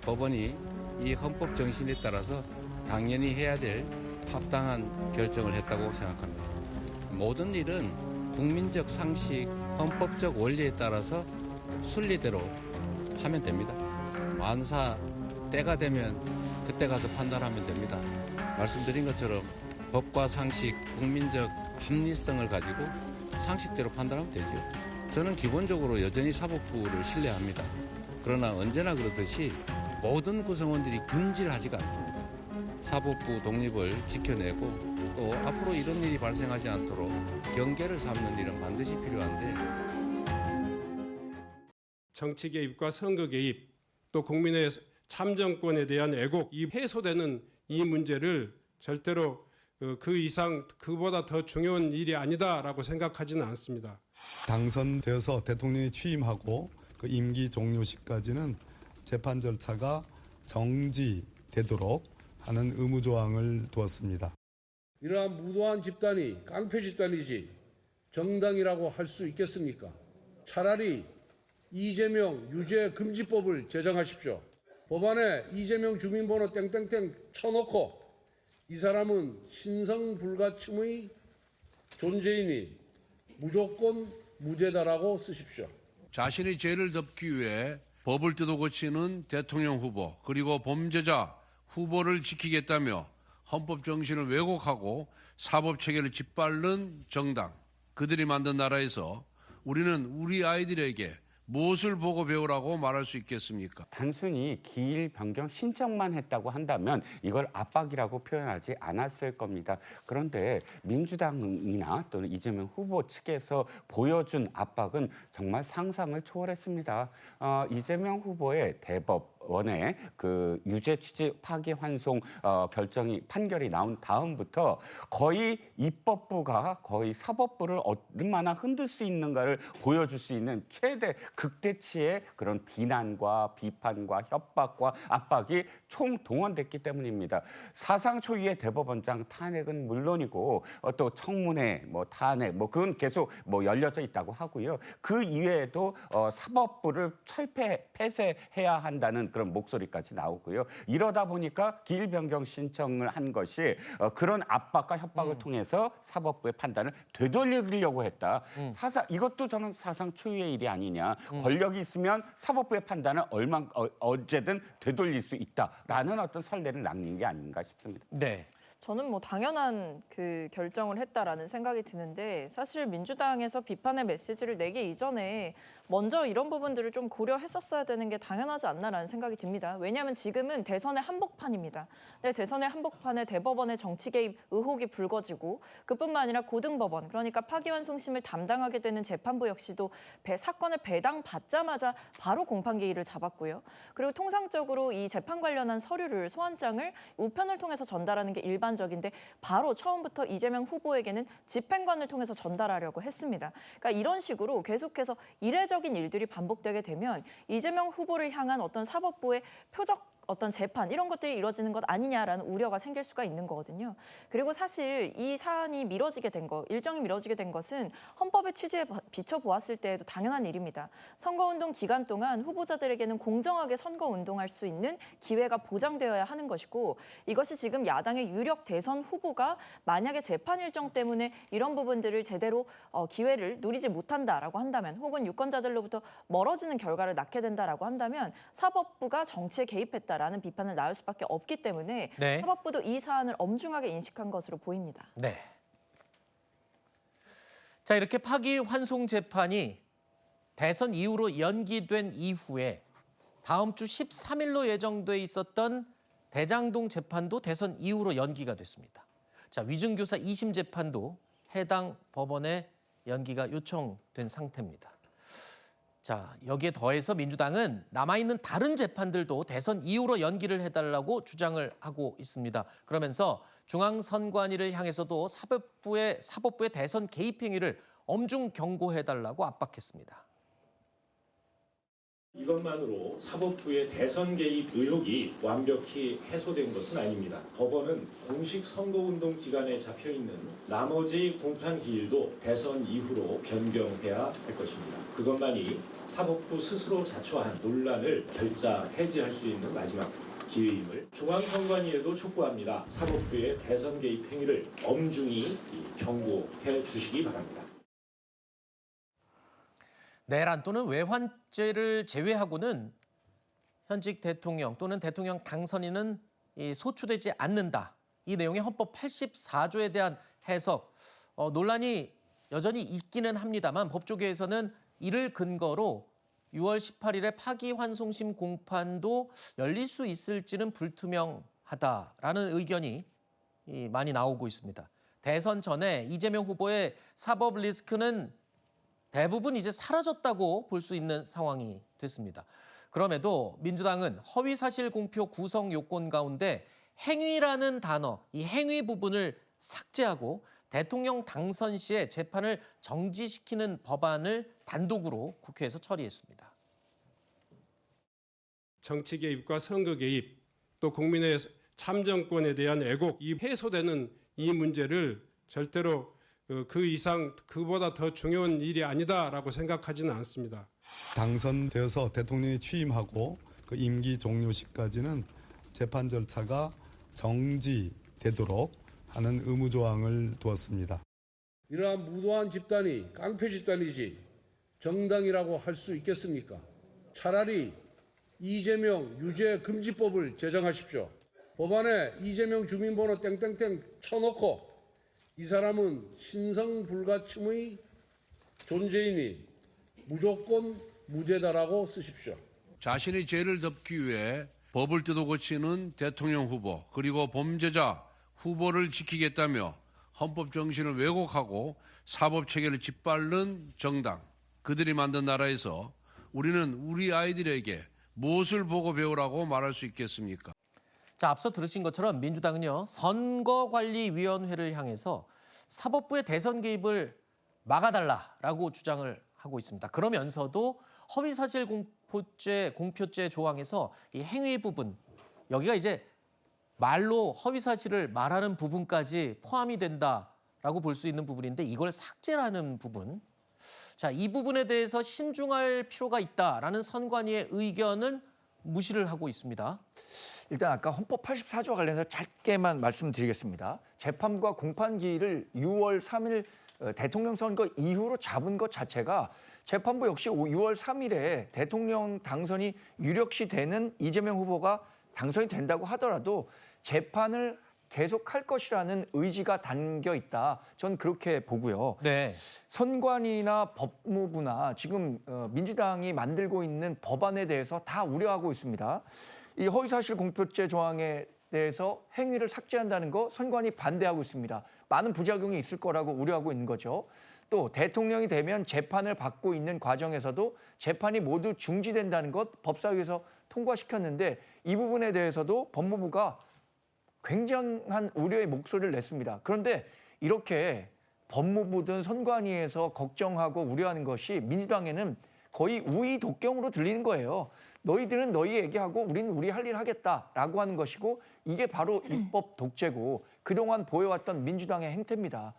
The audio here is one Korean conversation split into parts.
법원이 이 헌법 정신에 따라서 당연히 해야 될 합당한 결정을 했다고 생각합니다. 모든 일은 국민적 상식, 헌법적 원리에 따라서 순리대로 하면 됩니다. 만사 때가 되면 그때 가서 판단하면 됩니다. 말씀드린 것처럼 법과 상식, 국민적 합리성을 가지고 상식대로 판단하면 되죠. 저는 기본적으로 여전히 사법부를 신뢰합니다. 그러나 언제나 그렇듯이 모든 구성원들이 금질하지가 않습니다. 사법부 독립을 지켜내고 또 앞으로 이런 일이 발생하지 않도록 경계를 삼는 일은 반드시 필요한데 정치 개입과 선거 개입 또 국민의 참정권에 대한 왜곡 이 해소되는 이 문제를 절대로 그 이상 그보다 더 중요한 일이 아니다라고 생각하지는 않습니다. 당선되어서 대통령이 취임하고 그 임기 종료 시까지는 재판 절차가 정지되도록 하는 의무조항을 두었습니다. 이러한 무도한 집단이 깡패 집단이지 정당이라고 할 수 있겠습니까? 차라리 이재명 유죄 금지법을 제정하십시오. 법안에 이재명 주민번호 땡땡땡 쳐놓고 이 사람은 신성불가침의 존재이니 무조건 무죄다라고 쓰십시오. 자신의 죄를 덮기 위해 법을 뜯어 고치는 대통령 후보 그리고 범죄자 후보를 지키겠다며 헌법 정신을 왜곡하고 사법 체계를 짓밟는 정당, 그들이 만든 나라에서 우리는 우리 아이들에게 무엇을 보고 배우라고 말할 수 있겠습니까? 단순히 기일 변경 신청만 했다고 한다면 이걸 압박이라고 표현하지 않았을 겁니다. 그런데 민주당이나 또는 이재명 후보 측에서 보여준 압박은 정말 상상을 초월했습니다. 이재명 후보의 대법원의 그 유죄 취지 파기환송 결정이 판결이 나온 다음부터 거의 입법부가 거의 사법부를 얼마나 흔들 수 있는가를 보여줄 수 있는 최대 극대치의 그런 비난과 비판과 협박과 압박이 총동원됐기 때문입니다. 사상 초유의 대법원장 탄핵은 물론이고 또 청문회, 탄핵, 그건 계속 열려져 있다고 하고요. 그 이외에도 사법부를 폐쇄해야 한다는 그런 목소리까지 나오고요. 이러다 보니까 기일 변경 신청을 한 것이 그런 압박과 협박을 통해서 사법부의 판단을 되돌리려고 했다. 이것도 저는 사상 초유의 일이 아니냐. 권력이 있으면 사법부의 판단을 언제든 되돌릴 수 있다라는 어떤 선례를 남긴 게 아닌가 싶습니다. 네. 저는 당연한 그 결정을 했다라는 생각이 드는데 사실 민주당에서 비판의 메시지를 내기 이전에 먼저 이런 부분들을 좀 고려했었어야 되는 게 당연하지 않나라는 생각이 듭니다. 왜냐하면 지금은 대선의 한복판입니다. 네, 대선의 한복판에 대법원의 정치 개입 의혹이 불거지고 그뿐만 아니라 고등법원 그러니까 파기환송심을 담당하게 되는 재판부 역시도 사건을 배당받자마자 바로 공판기일을 잡았고요. 그리고 통상적으로 이 재판 관련한 서류를 소환장을 우편을 통해서 전달하는 게 일반적인데 바로 처음부터 이재명 후보에게는 집행관을 통해서 전달하려고 했습니다. 그러니까 이런 식으로 계속해서 이례적인 일들이 반복되게 되면 이재명 후보를 향한 어떤 사법부의 표적 어떤 재판 이런 것들이 이루어지는 것 아니냐라는 우려가 생길 수가 있는 거거든요. 그리고 사실 이 사안이 미뤄지게 된 거, 일정이 미뤄지게 된 것은 헌법의 취지에 비춰보았을 때에도 당연한 일입니다. 선거운동 기간 동안 후보자들에게는 공정하게 선거운동할 수 있는 기회가 보장되어야 하는 것이고 이것이 지금 야당의 유력 대선 후보가 만약에 재판 일정 때문에 이런 부분들을 제대로 기회를 누리지 못한다라고 한다면 혹은 유권자들로부터 멀어지는 결과를 낳게 된다라고 한다면 사법부가 정치에 개입했다 라는 비판을 낳을 수밖에 없기 때문에 네. 사법부도 이 사안을 엄중하게 인식한 것으로 보입니다. 네. 자, 이렇게 파기환송 재판이 대선 이후로 연기된 이후에 다음 주 13일로 예정돼 있었던 대장동 재판도 대선 이후로 연기가 됐습니다. 자, 위증교사 2심 재판도 해당 법원에 연기가 요청된 상태입니다. 자, 여기에 더해서 민주당은 남아있는 다른 재판들도 대선 이후로 연기를 해달라고 주장을 하고 있습니다. 그러면서 중앙선관위를 향해서도 사법부의 대선 개입 행위를 엄중 경고해달라고 압박했습니다. 이것만으로 사법부의 대선 개입 의혹이 완벽히 해소된 것은 아닙니다. 법원은 공식 선거운동 기간에 잡혀있는 나머지 공판 기일도 대선 이후로 변경해야 할 것입니다. 그것만이 사법부 스스로 자초한 논란을 결자 해지할 수 있는 마지막 기회임을 중앙선관위에도 촉구합니다. 사법부의 대선 개입 행위를 엄중히 경고해 주시기 바랍니다. 내란 또는 외환죄를 제외하고는 현직 대통령 또는 대통령 당선인은 소추되지 않는다. 이 내용의 헌법 84조에 대한 해석, 논란이 여전히 있기는 합니다만 법조계에서는 이를 근거로 6월 18일에 파기환송심 공판도 열릴 수 있을지는 불투명하다라는 의견이 많이 나오고 있습니다. 대선 전에 이재명 후보의 사법 리스크는 대부분 이제 사라졌다고 볼 수 있는 상황이 됐습니다. 그럼에도 민주당은 허위사실 공표 구성 요건 가운데 행위라는 단어, 이 행위 부분을 삭제하고 대통령 당선 시에 재판을 정지시키는 법안을 단독으로 국회에서 처리했습니다. 정치 개입과 선거 개입, 또 국민의 참정권에 대한 애국, 이 해소되는 이 문제를 절대로 그 이상 그보다 더 중요한 일이 아니다라고 생각하지는 않습니다. 당선되어서 대통령이 취임하고 그 임기 종료 시까지는 재판 절차가 정지되도록 하는 의무조항을 두었습니다. 이러한 무도한 집단이 깡패 집단이지 정당이라고 할 수 있겠습니까? 차라리 이재명 유죄 금지법을 제정하십시오. 법안에 이재명 주민번호 땡땡땡 쳐놓고 이 사람은 신성불가침의 존재이니 무조건 무죄다라고 쓰십시오. 자신의 죄를 덮기 위해 법을 뜯어 고치는 대통령 후보 그리고 범죄자 후보를 지키겠다며 헌법 정신을 왜곡하고 사법 체계를 짓밟는 정당, 그들이 만든 나라에서 우리는 우리 아이들에게 무엇을 보고 배우라고 말할 수 있겠습니까? 자, 앞서 들으신 것처럼 민주당은요, 선거관리위원회를 향해서 사법부의 대선 개입을 막아달라라고 주장을 하고 있습니다. 그러면서도 허위사실 공표죄 조항에서 이 행위 부분, 여기가 이제 말로 허위사실을 말하는 부분까지 포함이 된다라고 볼 수 있는 부분인데 이걸 삭제라는 부분. 자, 이 부분에 대해서 신중할 필요가 있다라는 선관위의 의견은 무시를 하고 있습니다. 일단 아까 헌법 84조와 관련해서 짧게만 말씀드리겠습니다. 재판부가 공판기일을 6월 3일 대통령 선거 이후로 잡은 것 자체가 재판부 역시 6월 3일에 대통령 당선이 유력시 되는 이재명 후보가 당선이 된다고 하더라도 재판을 계속할 것이라는 의지가 담겨 있다. 전 그렇게 보고요. 네. 선관위나 법무부나 지금 민주당이 만들고 있는 법안에 대해서 다 우려하고 있습니다. 이 허위사실 공표죄 조항에 대해서 행위를 삭제한다는 거 선관위 반대하고 있습니다. 많은 부작용이 있을 거라고 우려하고 있는 거죠. 또 대통령이 되면 재판을 받고 있는 과정에서도 재판이 모두 중지된다는 것 법사위에서 통과시켰는데 이 부분에 대해서도 법무부가 굉장한 우려의 목소리를 냈습니다. 그런데 이렇게 법무부든 선관위에서 걱정하고 우려하는 것이 민주당에는 거의 우의 독경으로 들리는 거예요. 너희들은 너희 얘기하고 우리는 우리 할 일 하겠다라고 하는 것이고 이게 바로 입법 독재고 그동안 보여왔던 민주당의 행태입니다.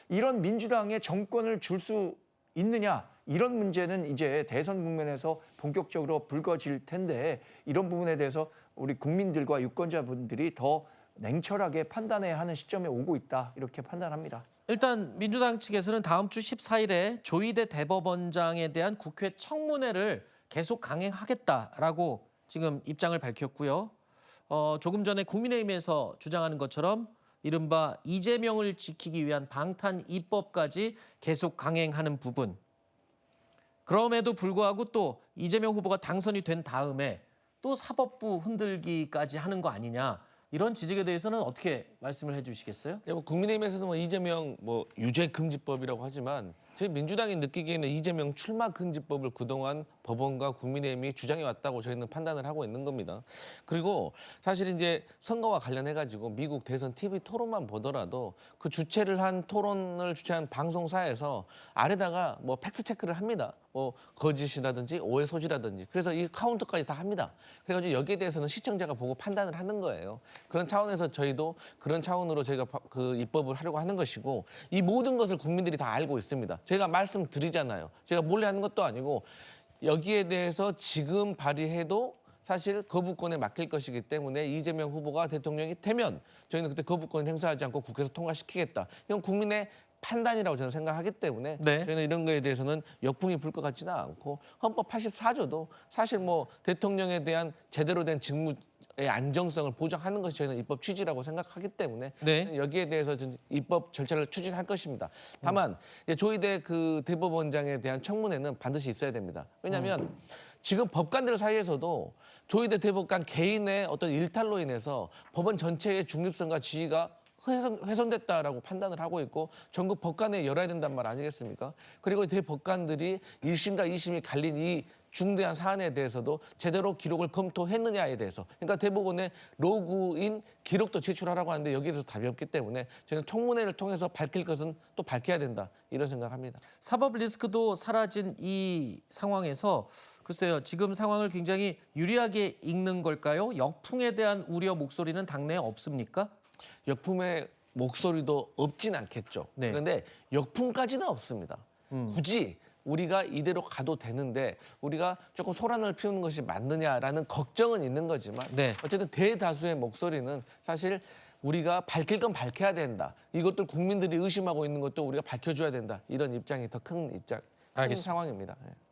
이런 민주당의 정권을 줄 수 있느냐 이런 문제는 이제 대선 국면에서 본격적으로 불거질 텐데 이런 부분에 대해서 우리 국민들과 유권자분들이 더 냉철하게 판단해야 하는 시점에 오고 있다 이렇게 판단합니다. 일단 민주당 측에서는 다음 주 14일에 조희대 대법원장에 대한 국회 청문회를 계속 강행하겠다라고 지금 입장을 밝혔고요. 조금 전에 국민의힘에서 주장하는 것처럼 이른바 이재명을 지키기 위한 방탄 입법까지 계속 강행하는 부분. 그럼에도 불구하고 또 이재명 후보가 당선이 된 다음에 또 사법부 흔들기까지 하는 거 아니냐. 이런 지적에 대해서는 어떻게 말씀을 해주시겠어요? 국민의힘에서는 이재명 유죄 금지법이라고 하지만 저희 민주당이 느끼기에는 이재명 출마 금지법을 그동안 법원과 국민의힘이 주장해 왔다고 저희는 판단을 하고 있는 겁니다. 그리고 사실 이제 선거와 관련해 가지고 미국 대선 TV 토론만 보더라도 그 주최를 한 토론을 주최한 방송사에서 아래다가 뭐 팩트 체크를 합니다. 뭐 거짓이라든지 오해 소지라든지 그래서 이 카운터까지 다 합니다. 그래가지고 여기에 대해서는 시청자가 보고 판단을 하는 거예요. 그런 차원에서 저희도 그런 차원으로 저희가 그 입법을 하려고 하는 것이고 이 모든 것을 국민들이 다 알고 있습니다. 저희가 말씀드리잖아요. 저희가 몰래 하는 것도 아니고 여기에 대해서 지금 발의해도 사실 거부권에 맡길 것이기 때문에 이재명 후보가 대통령이 되면 저희는 그때 거부권을 행사하지 않고 국회에서 통과시키겠다. 이건 국민의 판단이라고 저는 생각하기 때문에 네. 저희는 이런 거에 대해서는 역풍이 불 것 같지는 않고 헌법 84조도 사실 뭐 대통령에 대한 제대로 된 직무의 안정성을 보장하는 것이 저희는 입법 취지라고 생각하기 때문에 네. 여기에 대해서 좀 입법 절차를 추진할 것입니다. 다만 이제 조희대 그 대법원장에 대한 청문회는 반드시 있어야 됩니다. 왜냐하면 지금 법관들 사이에서도 조희대 대법관 개인의 어떤 일탈로 인해서 법원 전체의 중립성과 지위가 훼손됐다라고 판단을 하고 있고 전국 법관에 열어야 된단 말 아니겠습니까? 그리고 대법관들이 1심과 2심이 갈린 이 중대한 사안에 대해서도 제대로 기록을 검토했느냐에 대해서 그러니까 대법원에 로그인 기록도 제출하라고 하는데 여기에 대해서 답이 없기 때문에 저는 청문회를 통해서 밝힐 것은 또 밝혀야 된다 이런 생각합니다. 사법 리스크도 사라진 이 상황에서 글쎄요. 지금 상황을 굉장히 유리하게 읽는 걸까요? 역풍에 대한 우려 목소리는 당내에 없습니까? 역풍의 목소리도 없진 않겠죠. 네. 그런데 역풍까지는 없습니다. 굳이 우리가 이대로 가도 되는데 우리가 조금 소란을 피우는 것이 맞느냐라는 걱정은 있는 거지만 네. 어쨌든 대다수의 목소리는 사실 우리가 밝힐 건 밝혀야 된다. 이것들 국민들이 의심하고 있는 것도 우리가 밝혀줘야 된다. 이런 입장이 더 큰 입장, 큰 알겠습니다. 상황입니다. 예.